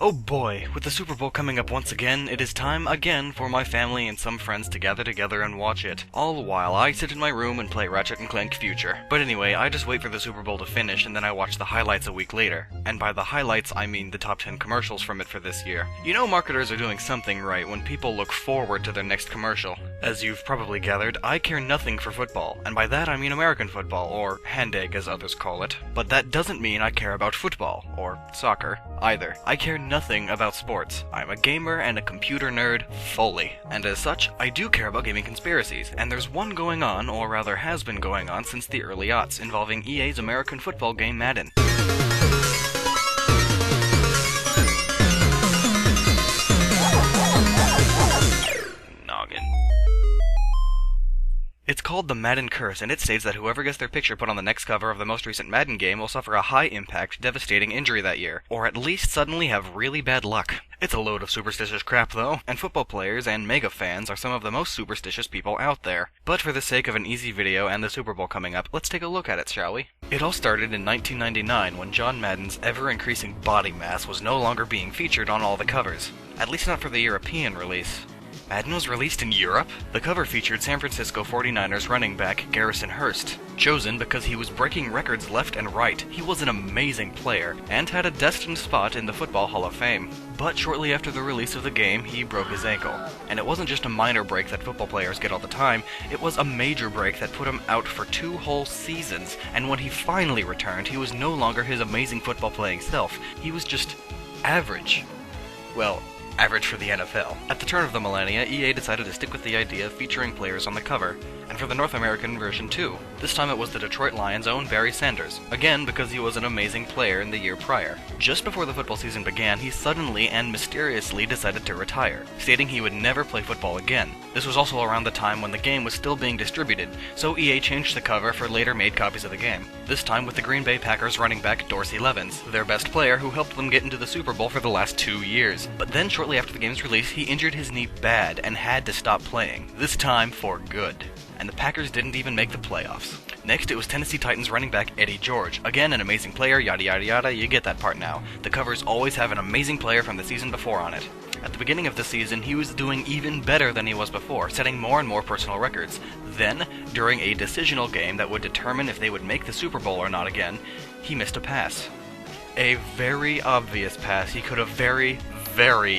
Oh boy, with the Super Bowl coming up once again, it is time again for my family and some friends to gather together and watch it. All the while, I sit in my room and play Ratchet & Clank Future. But anyway, I just wait for the Super Bowl to finish and then I watch the highlights a week later. And by the highlights, I mean the top 10 commercials from it for this year. You know marketers are doing something right when people look forward to their next commercial. As you've probably gathered, I care nothing for football, and by that I mean American football, or hand egg as others call it. But that doesn't mean I care about football, or soccer, either. I care nothing about sports. I'm a gamer and a computer nerd fully, and as such, I do care about gaming conspiracies, and there's one going on, or rather has been going on since the early aughts, involving EA's American football game Madden. Gnoggin. It's called the Madden Curse, and it states that whoever gets their picture put on the next cover of the most recent Madden game will suffer a high-impact, devastating injury that year, or at least suddenly have really bad luck. It's a load of superstitious crap, though, and football players and mega fans are some of the most superstitious people out there. But for the sake of an easy video and the Super Bowl coming up, let's take a look at it, shall we? It all started in 1999 when John Madden's ever-increasing body mass was no longer being featured on all the covers. At least not for the European release. Madden was released in Europe? The cover featured San Francisco 49ers running back Garrison Hurst, chosen because he was breaking records left and right. He was an amazing player, and had a destined spot in the Football Hall of Fame. But shortly after the release of the game, he broke his ankle. And it wasn't just a minor break that football players get all the time, it was a major break that put him out for 2 whole seasons, and when he finally returned, he was no longer his amazing football playing self. He was just average. Well, average for the NFL. At the turn of the millennia, EA decided to stick with the idea of featuring players on the cover, and for the North American version too. This time it was the Detroit Lions' own Barry Sanders, again because he was an amazing player in the year prior. Just before the football season began, he suddenly and mysteriously decided to retire, stating he would never play football again. This was also around the time when the game was still being distributed, so EA changed the cover for later made copies of the game, this time with the Green Bay Packers running back Dorsey Levens, their best player who helped them get into the Super Bowl for the last 2 years. But then shortly after the game's release, he injured his knee bad and had to stop playing, this time for good. And the Packers didn't even make the playoffs. Next, it was Tennessee Titans running back Eddie George. Again, an amazing player, yada yada yada, you get that part now. The covers always have an amazing player from the season before on it. At the beginning of the season, he was doing even better than he was before, setting more and more personal records. Then, during a decisional game that would determine if they would make the Super Bowl or not again, he missed a pass. A very obvious pass he could have very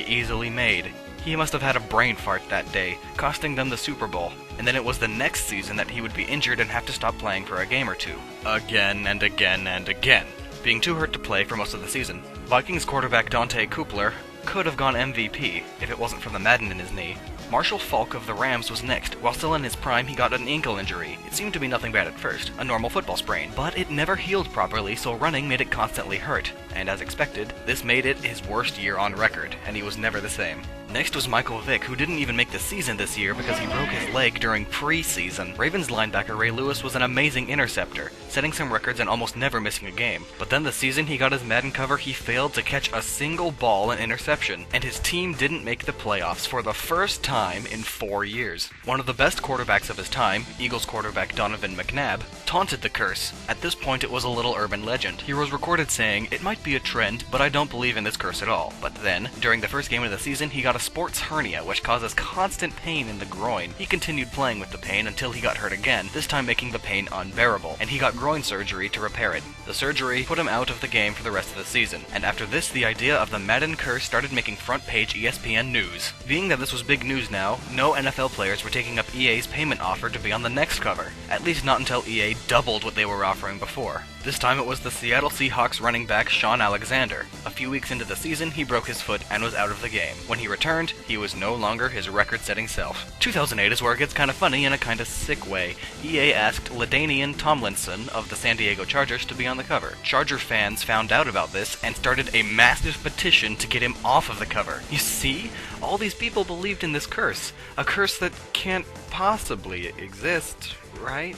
easily made. He must have had a brain fart that day, costing them the Super Bowl. And then it was the next season that he would be injured and have to stop playing for a game or two. Again and again and again, being too hurt to play for most of the season. Vikings quarterback Dante Kupler could have gone MVP if it wasn't for the Madden in his knee. Marshall Faulk of the Rams was next. While still in his prime, he got an ankle injury. It seemed to be nothing bad at first, a normal football sprain, but it never healed properly, so running made it constantly hurt. And as expected, this made it his worst year on record, and he was never the same. Next was Michael Vick, who didn't even make the season this year because he broke his leg during preseason. Ravens linebacker Ray Lewis was an amazing interceptor, setting some records and almost never missing a game. But then the season he got his Madden cover, he failed to catch a single ball in interception, and his team didn't make the playoffs for the first time in 4 years. One of the best quarterbacks of his time, Eagles quarterback Donovan McNabb, taunted the curse. At this point it was a little urban legend. He was recorded saying, "It might be a trend, but I don't believe in this curse at all." But then, during the first game of the season, he got a sports hernia, which causes constant pain in the groin. He continued playing with the pain until he got hurt again, this time making the pain unbearable, and he got groin surgery to repair it. The surgery put him out of the game for the rest of the season, and after this, the idea of the Madden Curse started making front-page ESPN news. Being that this was big news now, no NFL players were taking up EA's payment offer to be on the next cover, at least not until EA doubled what they were offering before. This time it was the Seattle Seahawks running back Shaun Alexander. A few weeks into the season, he broke his foot and was out of the game. When he returned, he was no longer his record-setting self. 2008 is where it gets kinda funny in a kinda sick way. EA asked LaDainian Tomlinson of the San Diego Chargers to be on the cover. Charger fans found out about this and started a massive petition to get him off of the cover. You see? All these people believed in this curse. A curse that can't possibly exist, right?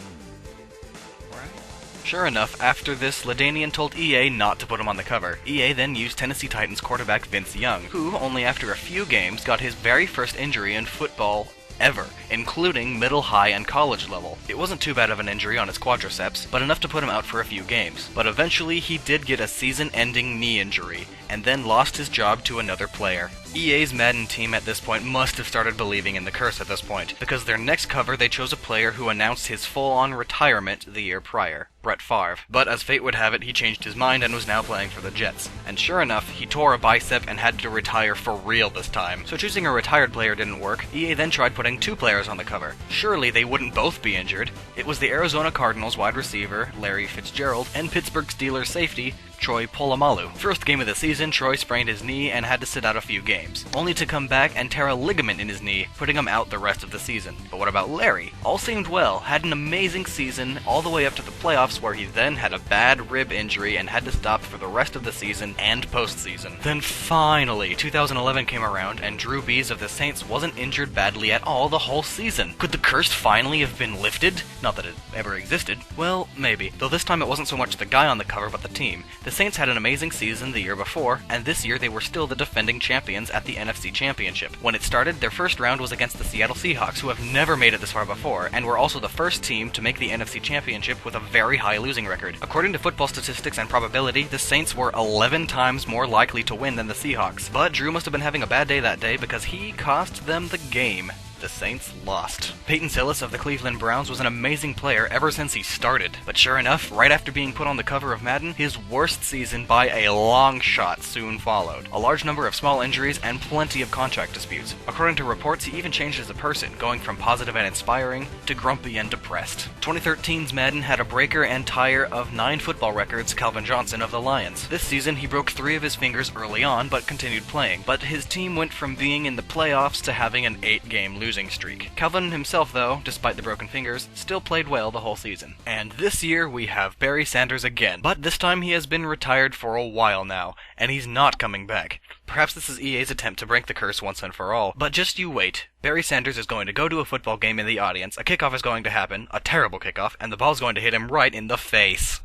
Sure enough, after this, LaDainian told EA not to put him on the cover. EA then used Tennessee Titans quarterback Vince Young, who, only after a few games, got his very first injury in football ever, including middle, high, and college level. It wasn't too bad of an injury on his quadriceps, but enough to put him out for a few games. But eventually he did get a season-ending knee injury, and then lost his job to another player. EA's Madden team at this point must have started believing in the curse at this point, because their next cover they chose a player who announced his full-on retirement the year prior, Brett Favre. But as fate would have it, he changed his mind and was now playing for the Jets. And sure enough, he tore a bicep and had to retire for real this time. So choosing a retired player didn't work. EA then tried putting two players on the cover. Surely they wouldn't both be injured. It was the Arizona Cardinals wide receiver, Larry Fitzgerald, and Pittsburgh Steelers safety, Troy Polamalu. First game of the season, Troy sprained his knee and had to sit out a few games, only to come back and tear a ligament in his knee, putting him out the rest of the season. But what about Larry? All seemed well, had an amazing season, all the way up to the playoffs where he then had a bad rib injury and had to stop for the rest of the season and postseason. Then finally, 2011 came around and Drew Brees of the Saints wasn't injured badly at all the whole season. Could the curse finally have been lifted? Not that it ever existed. Well, maybe. Though this time it wasn't so much the guy on the cover but the team. The Saints had an amazing season the year before, and this year they were still the defending champions at the NFC Championship. When it started, their first round was against the Seattle Seahawks, who have never made it this far before, and were also the first team to make the NFC Championship with a very high losing record. According to football statistics and probability, the Saints were 11 times more likely to win than the Seahawks. But Drew must have been having a bad day that day because he cost them the game. The Saints lost. Peyton Sillis of the Cleveland Browns was an amazing player ever since he started, but sure enough, right after being put on the cover of Madden, his worst season by a long shot soon followed. A large number of small injuries and plenty of contract disputes. According to reports, he even changed as a person, going from positive and inspiring to grumpy and depressed. 2013's Madden had a breaker and tire of 9 football records, Calvin Johnson of the Lions. This season, he broke 3 of his fingers early on, but continued playing. But his team went from being in the playoffs to having an 8-game losing streak. Calvin himself, though, despite the broken fingers, still played well the whole season. And this year we have Barry Sanders again, but this time he has been retired for a while now, and he's not coming back. Perhaps this is EA's attempt to break the curse once and for all, but just you wait. Barry Sanders is going to go to a football game in the audience, a kickoff is going to happen, a terrible kickoff, and the ball's going to hit him right in the face.